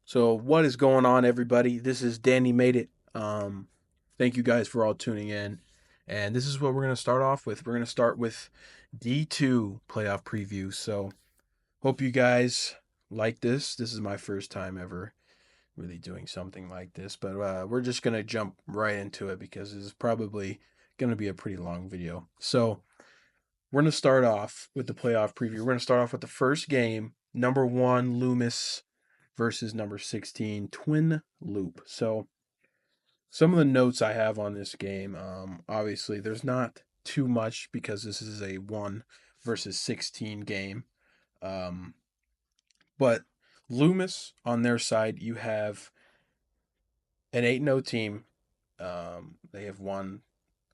So what is going on, everybody? This is Danny Made It. Thank you guys for all tuning in, and this is what we're gonna start off with. We're gonna start with D2 playoff preview. So hope you guys like this. This is my first time ever really doing something like this, but we're just gonna jump right into it because this is probably gonna be a pretty long video. So we're gonna start off with the playoff preview. We're gonna start off with the first game, number one Loomis versus number 16 Twin Loop. So some of the notes I have on this game, obviously there's not too much because this is a 1 versus 16 game. Um, but Loomis on their side, you have an 8-0 team. They have won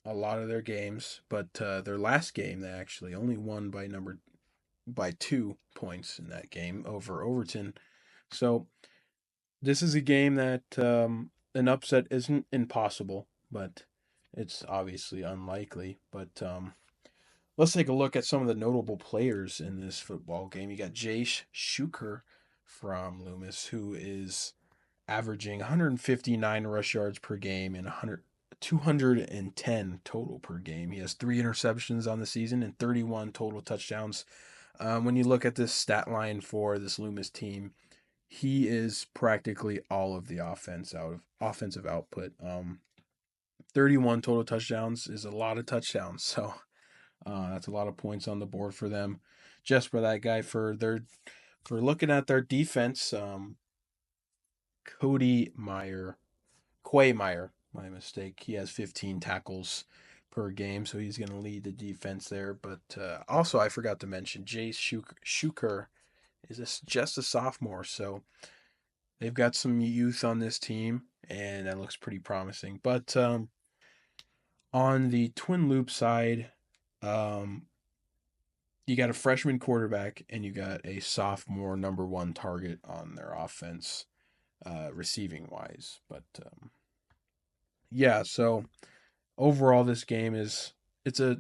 a lot of their games, but their last game they actually only won by 2 points in that game over Overton. So this is a game that an upset isn't impossible, but it's obviously unlikely. But let's take a look at some of the notable players in this football game. You got Jace Shuker from Loomis, who is averaging 159 rush yards per game and 210 total per game. He has 3 interceptions on the season and 31 total touchdowns. When you look at this stat line for this Loomis team, he is practically all of the offensive output. 31 total touchdowns is a lot of touchdowns, so that's a lot of points on the board for them. Just for that guy, for looking at their defense, Cody Meyer, Quay Meyer, my mistake. He has 15 tackles per game, so he's going to lead the defense there. But also, I forgot to mention Jace Shuker is just a sophomore, so they've got some youth on this team, and that looks pretty promising. But on the Twin Loop side, um, you got a freshman quarterback and you got a sophomore number one target on their offense, receiving wise. But yeah, so overall, this game is it's a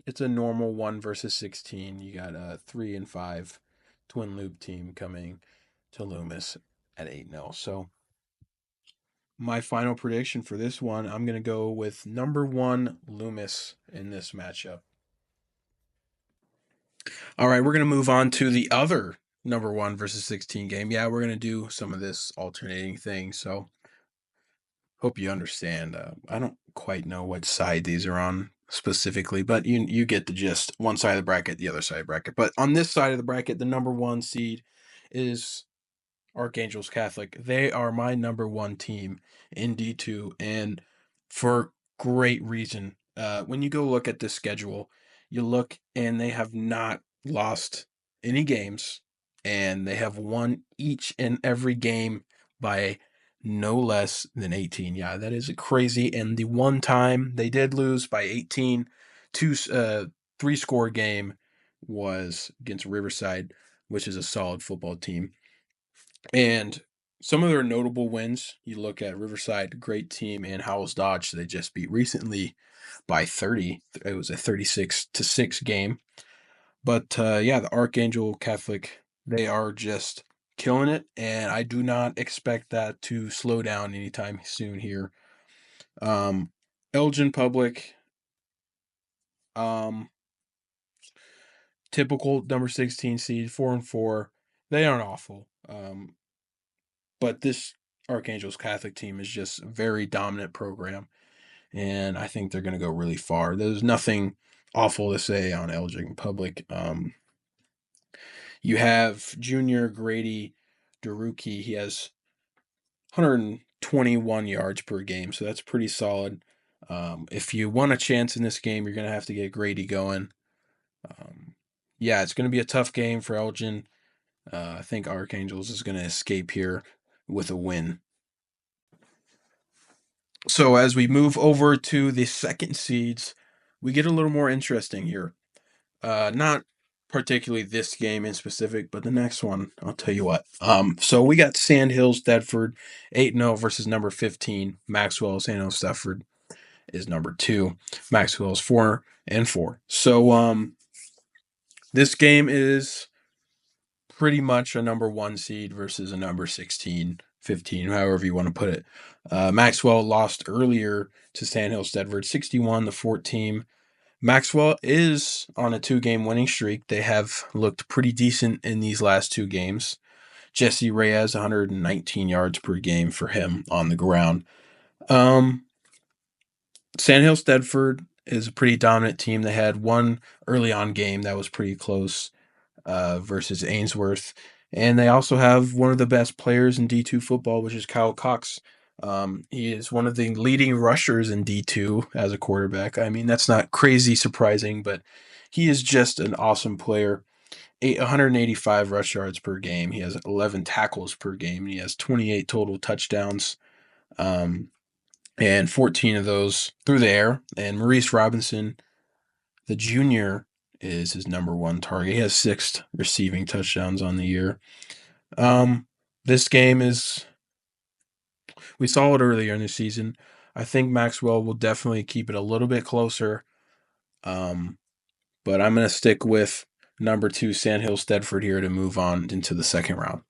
it's a normal 1 versus 16. You got a 3-5 Twin Loop team coming to Loomis at 8-0. So my final prediction for this one, I'm going to go with number one Loomis in this matchup. All right, we're going to move on to the other number 1 versus 16 game. Yeah, we're going to do some of this alternating thing. So hope you understand. I don't quite know what side these are on specifically, but you get the gist. One side of the bracket, the other side of the bracket. But on this side of the bracket, the number one seed is Archangels Catholic. They are my number one team in D2, and for great reason. When you go look at this schedule, you look and they have not lost any games, and they have won each and every game by no less than 18. Yeah, that is crazy. And the one time they did lose by 18, three-score game was against Riverside, which is a solid football team. And some of their notable wins, you look at Riverside, great team, and Howells Dodge, they just beat recently by 30. It was a 36-6 game. But yeah, the Archangel Catholic, they are just killing it, and I do not expect that to slow down anytime soon here. Um, Elgin Public, um, typical number 16 seed, 4-4. They aren't awful. But this Archangel's Catholic team is just a very dominant program, and I think they're going to go really far. There's nothing awful to say on Elgin Public. You have Junior Grady Daruki. He has 121 yards per game, so that's pretty solid. If you want a chance in this game, you're going to have to get Grady going. Yeah, it's going to be a tough game for Elgin. I think Archangels is going to escape here with a win. So as we move over to the second seeds, we get a little more interesting here. Not particularly this game in specific, but the next one, I'll tell you what. So we got Sandhills Thetford 8-0 versus number 15 Maxwell. Sandhills Thetford is number 2. Maxwell is 4-4. So this game is pretty much a number 1 seed versus a number 16, 15, however you want to put it. Maxwell lost earlier to Sandhill Stedford 61-14. Maxwell is on a 2-game winning streak. They have looked pretty decent in these last 2 games. Jesse Reyes, 119 yards per game for him on the ground. Sandhill Stedford is a pretty dominant team. They had one early on game that was pretty close versus Ainsworth. And they also have one of the best players in D2 football, which is Kyle Cox. He is one of the leading rushers in D2 as a quarterback. I mean, that's not crazy surprising, but he is just an awesome player. 185 rush yards per game. He has 11 tackles per game. And he has 28 total touchdowns, and 14 of those through the air. And Maurice Robinson, the junior, is his number 1 target. He has 6 receiving touchdowns on the year. This game is, we saw it earlier in the season. I think Maxwell will definitely keep it a little bit closer. But I'm going to stick with number 2 Sandhill Stedford here to move on into the second round.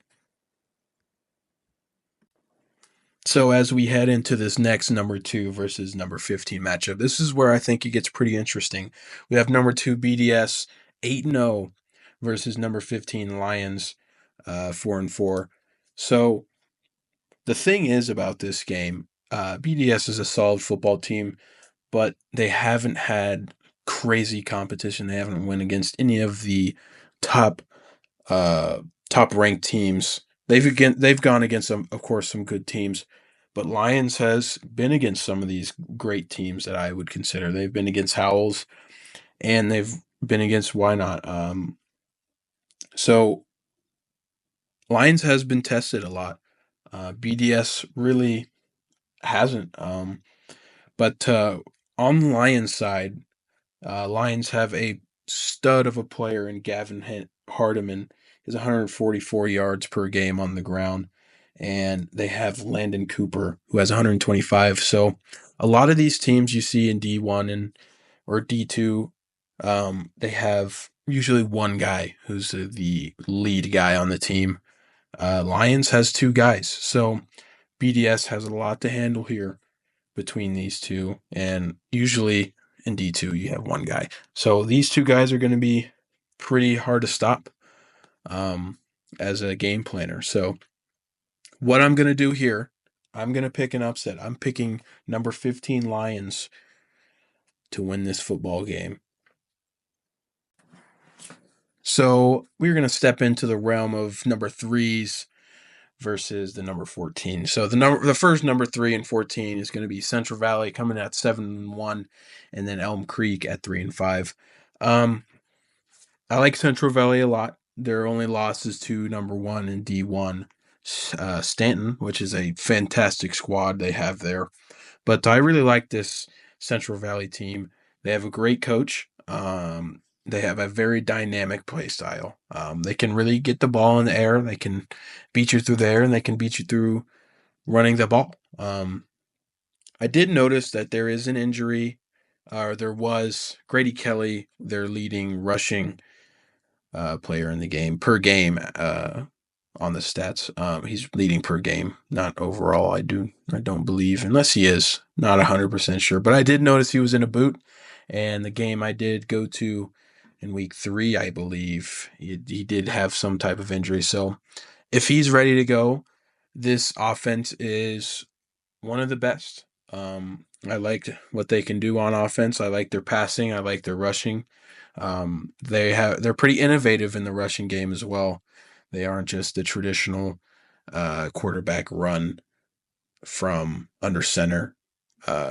So as we head into this next number 2 versus number 15 matchup, this is where I think it gets pretty interesting. We have number 2 BDS 8-0 versus number 15 Lions 4-4. So the thing is about this game, BDS is a solid football team, but they haven't had crazy competition. They haven't won against any of the top ranked teams. They've gone against some, of course, some good teams, but Lions has been against some of these great teams that I would consider. They've been against Howells, and they've been against Why Not. So Lions has been tested a lot. BDS really hasn't. But on the Lions side, Lions have a stud of a player in Gavin Hardiman. Is 144 yards per game on the ground. And they have Landon Cooper, who has 125. So a lot of these teams you see in D1 or D2, they have usually one guy who's the lead guy on the team. Lions has 2 guys. So BDS has a lot to handle here between these two. And usually in D2, you have one guy. So these 2 guys are going to be pretty hard to stop as a game planner. So what I'm going to do here, I'm going to pick an upset. I'm picking number 15 Lions to win this football game. So we're going to step into the realm of number 3s versus the number 14. So the first number 3 and 14 is going to be Central Valley coming at 7-1, and then Elm Creek at 3-5. I like Central Valley a lot. Their only loss is to number 1 in D1, Stanton, which is a fantastic squad they have there. But I really like this Central Valley team. They have a great coach. They have a very dynamic play style. They can really get the ball in the air. They can beat you through the air, and they can beat you through running the ball. I did notice that there is an injury, or there was Grady Kelly, their leading rushing player in the game, per game on the stats. He's leading per game, not overall. I don't believe, unless he is, not 100% sure. But I did notice he was in a boot, and the game I did go to in week 3, I believe, he did have some type of injury. So if he's ready to go, this offense is one of the best. I like what they can do on offense. I like their passing. I like their rushing. They're pretty innovative in the rushing game as well. They aren't just the traditional quarterback run from under center.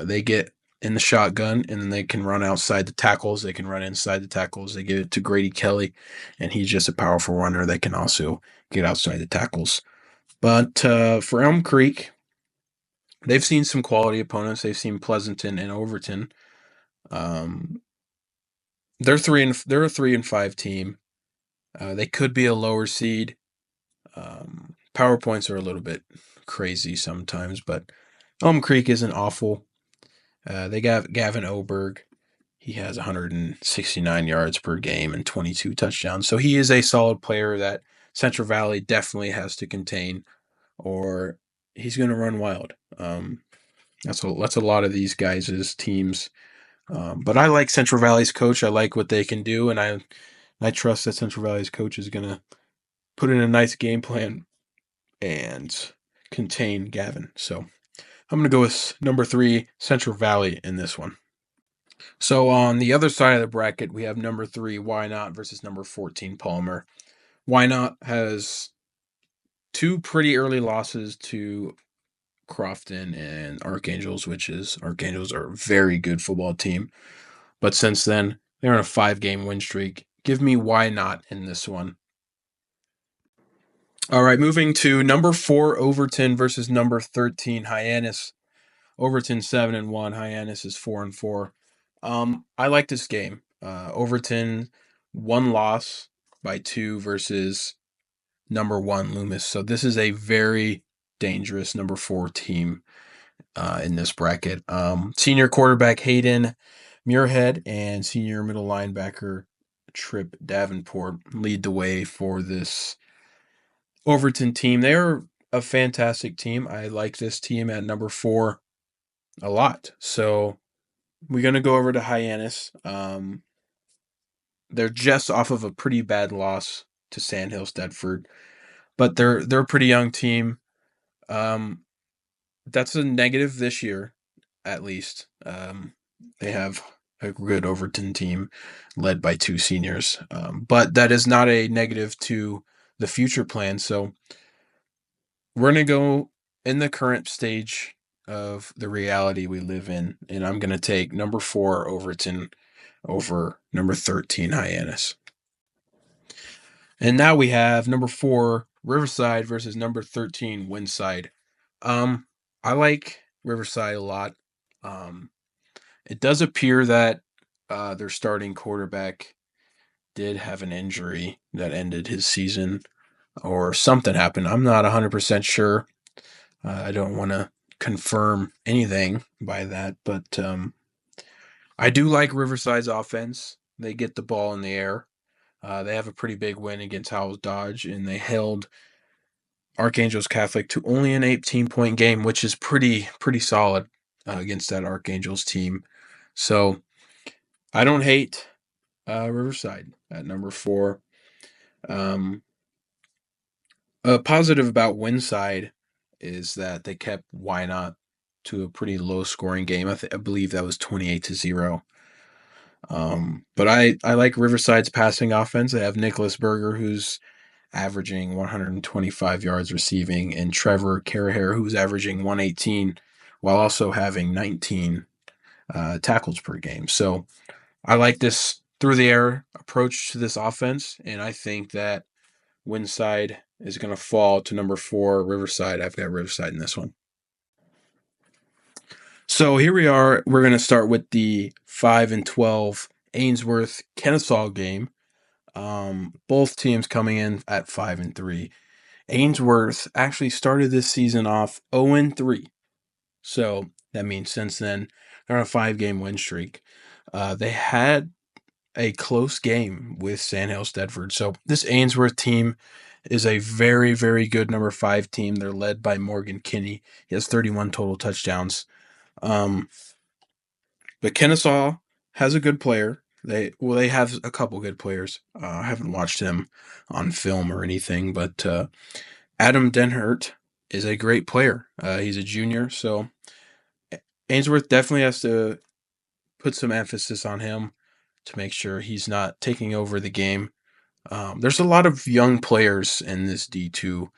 They get in the shotgun, and then they can run outside the tackles. They can run inside the tackles. They give it to Grady Kelly, and he's just a powerful runner that can also get outside the tackles. But for Elm Creek, they've seen some quality opponents. They've seen Pleasanton and Overton. They're a 3-5 team. They could be a lower seed. PowerPoints are a little bit crazy sometimes, but Elm Creek isn't awful. They got Gavin Oberg. He has 169 yards per game and 22 touchdowns. So he is a solid player that Central Valley definitely has to contain, or he's going to run wild. That's a lot of these guys' teams. But I like Central Valley's coach. I like what they can do, and I trust that Central Valley's coach is going to put in a nice game plan and contain Gavin. So I'm going to go with number 3, Central Valley, in this one. So on the other side of the bracket, we have number 3, Why Not, versus number 14, Palmer. Why Not has 2 pretty early losses to Crofton and Archangels, which is Archangels are a very good football team. But since then, they're on a 5-game win streak. Give me Why Not in this one. All right, moving to number 4, Overton, versus number 13, Hyannis. Overton 7-1. Hyannis is 4-4. I like this game. Overton 1 loss by 2 versus number 1 Loomis. So this is a very dangerous number 4 team in this bracket. Senior quarterback Hayden Muirhead and senior middle linebacker Trip Davenport lead the way for this Overton team. They're a fantastic team. I like this team at number 4 a lot. So we're going to go over to Hyannis. They're just off of a pretty bad loss to Sandhill Stedford, but they're a pretty young team. That's a negative this year, at least. They have a good Overton team led by 2 seniors, but that is not a negative to the future plan. So we're going to go in the current stage of the reality we live in, and I'm going to take number 4 Overton over number 13 Hyannis. And now we have number 4 Riverside versus number 13 Windside. I like Riverside a lot. It does appear that their starting quarterback did have an injury that ended his season, or something happened. I'm not 100% sure. I don't want to confirm anything by that, but I do like Riverside's offense. They get the ball in the air. They have a pretty big win against Howells Dodge, and they held Archangels Catholic to only an 18-point game, which is pretty solid against that Archangels team. So I don't hate Riverside at number 4. A positive about Windside is that they kept Why Not to a pretty low-scoring game. I believe that was 28-0. But I like Riverside's passing offense. They have Nicholas Berger, who's averaging 125 yards receiving, and Trevor Caraher, who's averaging 118, while also having 19 tackles per game. So I like this through-the-air approach to this offense, and I think that Windside is going to fall to number 4, Riverside. I've got Riverside in this one. So here we are. We're going to start with the 5-12 Ainsworth Kennesaw game. Both teams coming in at 5-3. Ainsworth actually started this season off 0-3. So that means since then they're on a 5-game win streak. They had a close game with Sandhill Stedford. So this Ainsworth team is a very, very good number 5 team. They're led by Morgan Kinney. He has 31 total touchdowns. But Kennesaw has a good player. They have a couple good players. I haven't watched him on film or anything, but Adam Denhert is a great player. He's a junior, so Ainsworth definitely has to put some emphasis on him to make sure he's not taking over the game. There's a lot of young players in this D2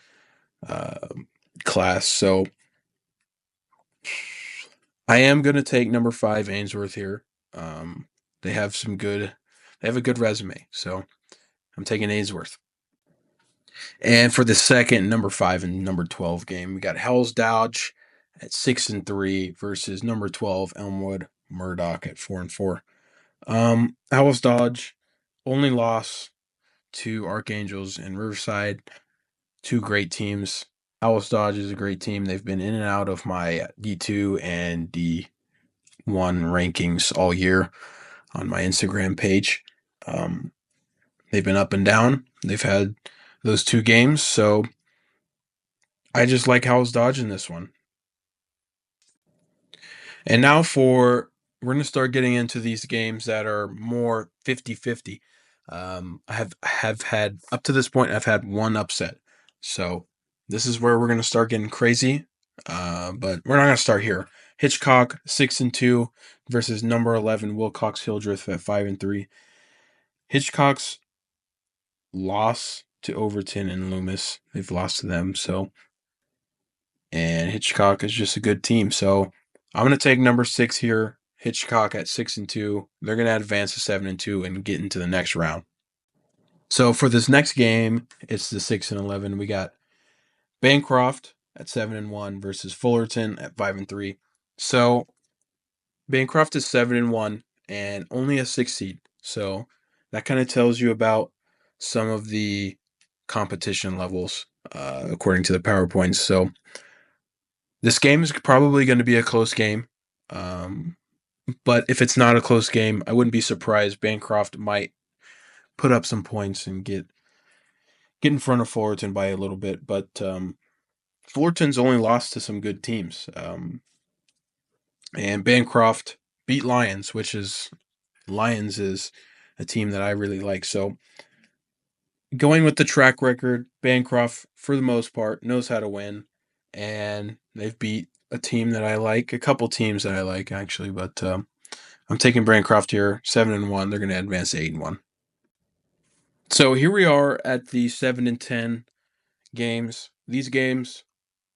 class, so I am going to take number 5 Ainsworth here. They have a good resume, so I'm taking Ainsworth. And for the second number 5 and number 12 game, we got Hell's Dodge at 6-3 versus number 12 Elmwood Murdoch at 4-4. Hell's Dodge only loss to Archangels and Riverside, 2 great teams. Hell's Dodge is a great team. They've been in and out of my D2 and D1 rankings all year on my Instagram page. They've been up and down. They've had those two games. So I just like Howell's dodging this one. And now we're going to start getting into these games that are more 50-50. I have had up to this point I've had one upset. So this is where we're going to start getting crazy. But we're not going to start here. Hitchcock 6-2 versus number 11 Wilcox Hildreth at 5-3. Hitchcock's loss to Overton and Loomis. They've lost to them. And Hitchcock is just a good team. So I'm going to take number 6 here. Hitchcock at 6-2. They're going to advance to 7-2 and get into the next round. So for this next game, it's the 6-11. We got Bancroft at 7-1 versus Fullerton at 5-3. So Bancroft is 7-1 and only a 6 seed. So that kind of tells you about some of the competition levels according to the PowerPoints. So this game is probably going to be a close game. But if it's not a close game, I wouldn't be surprised. Bancroft might put up some points and get in front of Fullerton by a little bit. But Fullerton's only lost to some good teams. And Bancroft beat Lions, Lions is a team that I really like. So going with the track record, Bancroft, for the most part, knows how to win. And they've beat a team that I like, a couple teams that I like, actually. But I'm taking Bancroft here, 7-1. They're going to advance to 8-1. So here we are at the 7-10 games. These games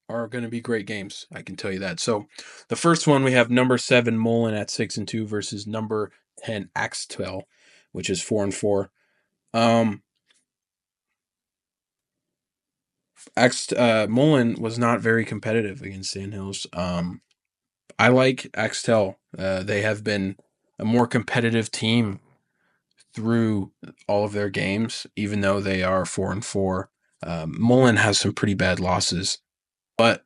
are going to be great games, I can tell you that. So the first one, we have number 7 Mullen at 6-2 versus number 10 Axtell, which is 4-4. Mullen was not very competitive against Sandhills. I like Axtell. They have been a more competitive team through all of their games, even though they are 4-4. Mullen has some pretty bad losses, but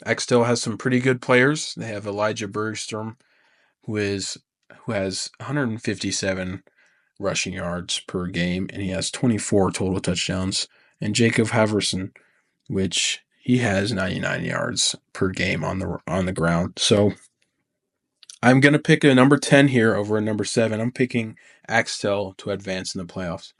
Axtell has some pretty good players. They have Elijah Bergstrom, who has 157 rushing yards per game, and he has 24 total touchdowns. And Jacob Haverson, which he has 99 yards per game on the ground. So I'm going to pick a number 10 here over a number 7. I'm picking Axtell to advance in the playoffs.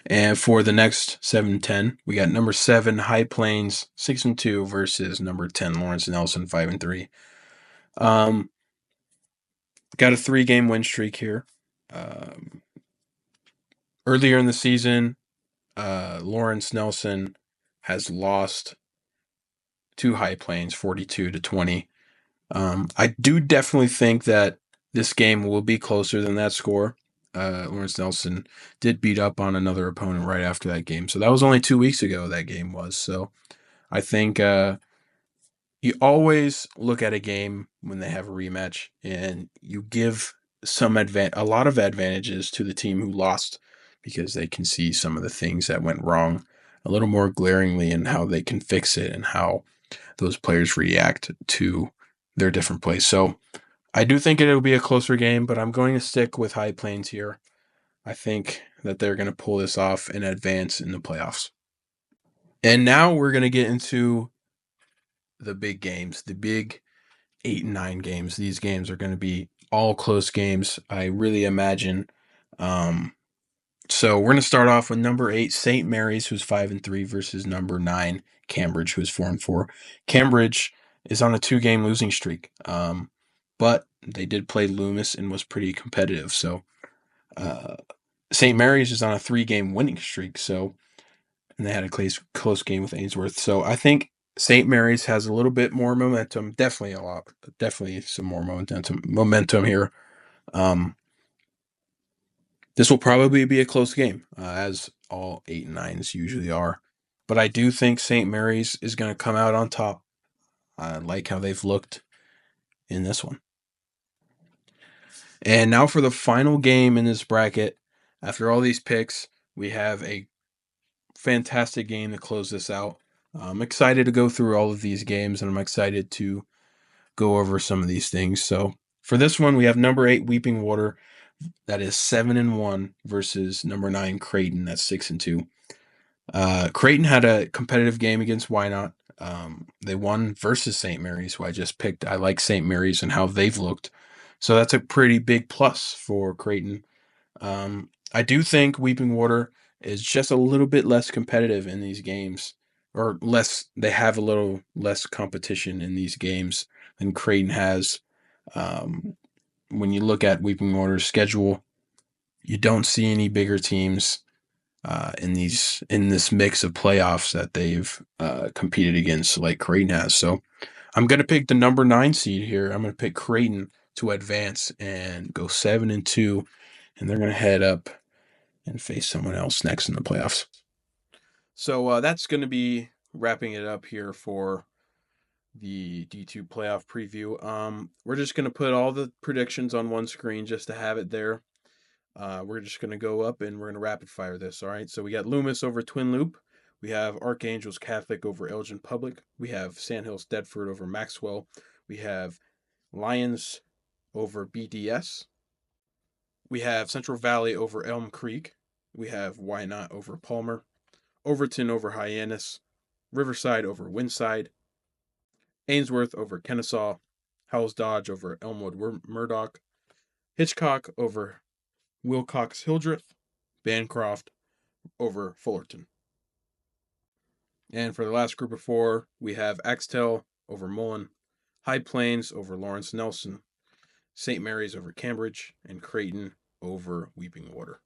And for the next 7-10, we got number 7 High Plains 6-2 versus number 10 Lawrence Nelson 5-3. Got a 3-game win streak here. Earlier in the season, Lawrence Nelson has lost to High Plains 42-20. I do definitely think that this game will be closer than that score. Lawrence Nelson did beat up on another opponent right after that game. So that was only 2 weeks ago that game was. So I think you always look at a game when they have a rematch and you give a lot of advantages to the team who lost because they can see some of the things that went wrong a little more glaringly and how they can fix it and how those players react to their different plays. So I do think it'll be a closer game, but I'm going to stick with High Plains here. I think that they're going to pull this off and advance in the playoffs. And now we're going to get into the big games, the big 8 and 9 games. These games are going to be all close games, I really imagine. So we're going to start off with number 8, St. Mary's, who's 5-3, versus number 9, Cambridge, who's 4-4. Cambridge is on a 2-game losing streak, but they did play Loomis and was pretty competitive. So St. Mary's is on a 3-game winning streak. So, and they had a close game with Ainsworth. So I think St. Mary's has a little bit more momentum. Definitely some more momentum here. This will probably be a close game, as all 8 and 9s usually are. But I do think St. Mary's is going to come out on top. I like how they've looked in this one. And now for the final game in this bracket. After all these picks, we have a fantastic game to close this out. I'm excited to go through all of these games, and I'm excited to go over some of these things. So for this one, we have number 8 Weeping Water, that is 7-1 versus number 9 Creighton, that's 6-2. Creighton had a competitive game against Wynot. They won versus St. Mary's, who I just picked. I like St. Mary's and how they've looked. So that's a pretty big plus for Creighton. I do think Weeping Water is just a little bit less competitive in these games, or less. They have a little less competition in these games than Creighton has. Um, when you look at Weeping Water's schedule, you don't see any bigger teams in this mix of playoffs that they've competed against, like Creighton has. So I'm gonna pick the number 9 seed here. I'm gonna pick Creighton to advance and go 7-2, and they're gonna head up and face someone else next in the playoffs. So that's gonna be wrapping it up here for the D2 playoff preview. We're just gonna put all the predictions on one screen just to have it there. We're just going to go up and we're going to rapid fire this. All right. So we got Loomis over Twin Loop. We have Archangels Catholic over Elgin Public. We have Sandhills Deptford over Maxwell. We have Lions over BDS. We have Central Valley over Elm Creek. We have Why Not over Palmer. Overton over Hyannis. Riverside over Windside. Ainsworth over Kennesaw. Howells Dodge over Elmwood Murdoch. Hitchcock over Wilcox Hildreth. Bancroft over Fullerton. And for the last group of 4, we have Axtell over Mullen, High Plains over Lawrence Nelson, St. Mary's over Cambridge, and Creighton over Weeping Water.